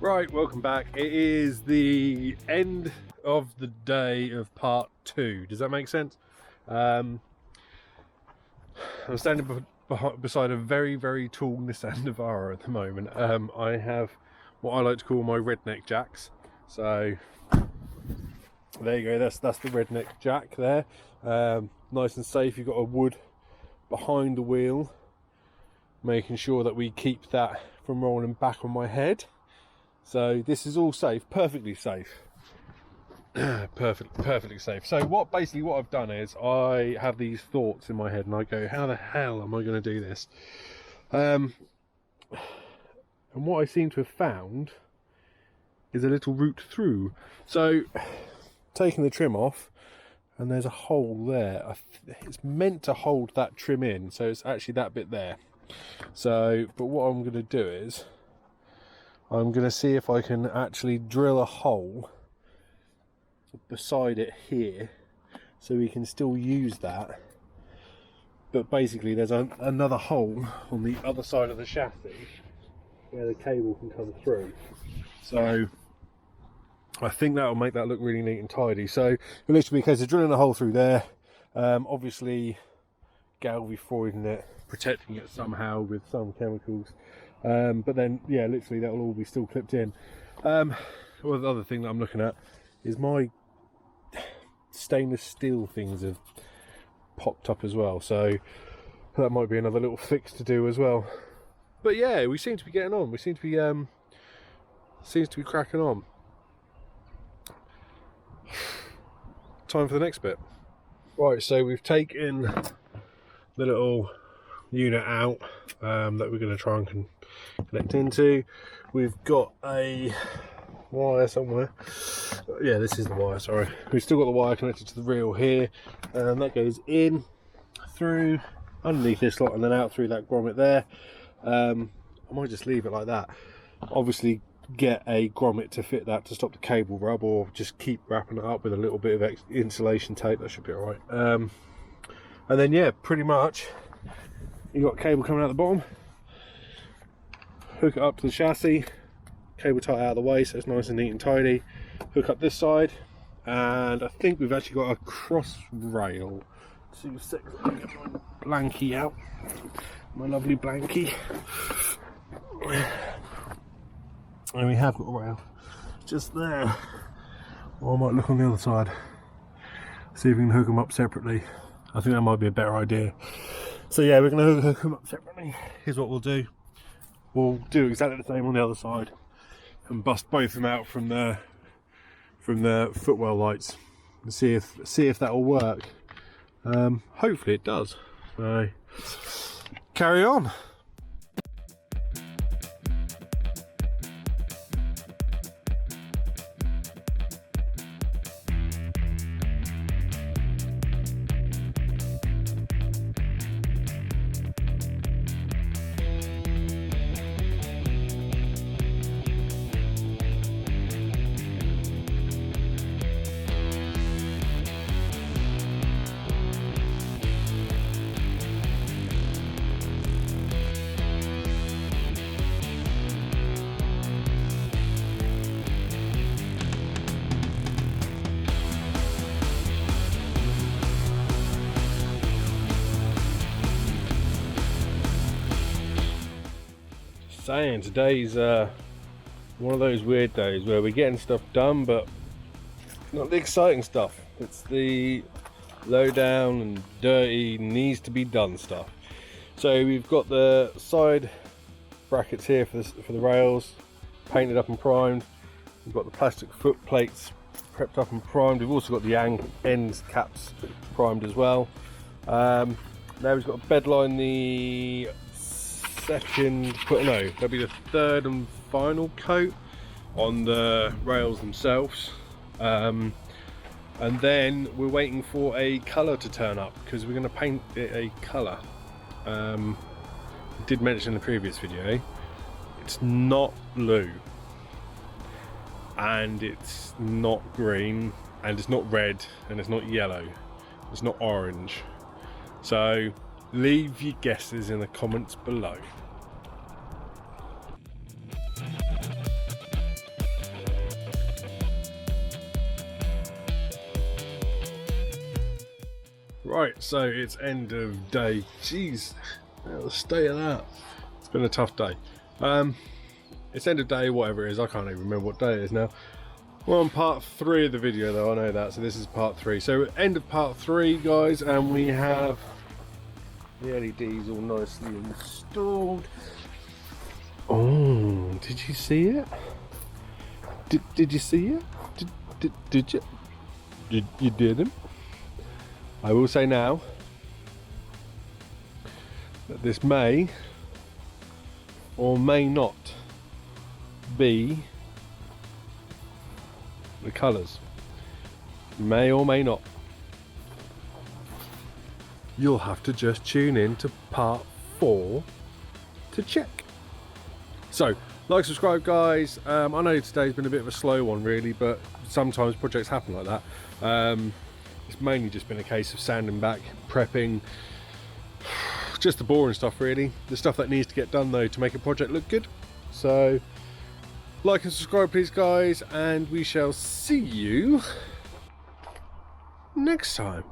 Right, welcome back. It is the end of the day of part 2. Does that make sense? I'm standing beside a very, very tall Nissan Navara at the moment. I have what I like to call my redneck jacks. So there you go. That's the redneck jack there. Nice and safe. You've got a wood behind the wheel, making sure that we keep that from rolling back on my head. So this is all safe, perfectly safe. Perfectly safe. So what I've done is I have these thoughts in my head and I go, how the hell am I going to do this? And what I seem to have found is a little route through. So taking the trim off, and there's a hole there. It's meant to hold that trim in, so it's actually that bit there. So, but what I'm going to do is I'm going to see if I can actually drill a hole beside it here, so we can still use that. But basically there's another hole on the other side of the chassis where the cable can come through. So I think that will make that look really neat and tidy. So it'll literally be a case of drilling a hole through there, obviously galvanizing it, protecting it somehow with some chemicals. But then, yeah, literally that will all be still clipped in. Well, the other thing that I'm looking at is my stainless steel things have popped up as well, so that might be another little fix to do as well. But yeah, we seem to be getting on. We seem to be seems to be cracking on. Time for the next bit. Right, so we've taken the little unit out that we're going to try and connect into. We've got a wire somewhere. Yeah, this is the wire, sorry. We've still got the wire connected to the reel here, and that goes in through underneath this slot and then out through that grommet there. I might just leave it like that. Obviously get a grommet to fit that to stop the cable rub, or just keep wrapping it up with a little bit of insulation tape. That should be all right. And then yeah, pretty much you got cable coming out the bottom, hook it up to the chassis, cable tie out of the way so it's nice and neat and tidy, hook up this side, and I think we've actually got a cross rail. 2 seconds, let me get my blankie out, my lovely blankie, and we have got a rail just there. Or I might look on the other side, see if we can hook them up separately. I think that might be a better idea. So yeah, we're going to hook them up separately. Here's what we'll do. We'll do exactly the same on the other side and bust both of them out from the footwell lights and see if that will work. Hopefully it does. So carry on. Saying today's one of those weird days where we're getting stuff done, but not the exciting stuff. It's the low down and dirty, needs to be done stuff. So we've got the side brackets here for the rails painted up and primed. We've got the plastic foot plates prepped up and primed. We've also got the end caps primed as well. Now we've got to bedline the that'll be the third and final coat on the rails themselves, and then we're waiting for a colour to turn up because we're going to paint it a colour. I did mention in the previous video, it's not blue and it's not green and it's not red and it's not yellow, it's not orange. So leave your guesses in the comments below. Right, so it's end of day. Jeez, the state of that. It's been a tough day. It's end of day, whatever it is. I can't even remember what day it is now. We're on part 3 of the video though, I know that, so this is part 3. So end of part 3, guys, and we have the LEDs all nicely installed. Oh, did you see it? Did you see it? Did you? You didn't? I will say now that this may or may not be the colours. May or may not. You'll have to just tune in to part 4 to check. So, like, subscribe, guys. I know today's been a bit of a slow one really, but sometimes projects happen like that. It's mainly just been a case of sanding back, prepping, just the boring stuff really. The stuff that needs to get done though to make a project look good. So, like and subscribe please, guys, and we shall see you next time.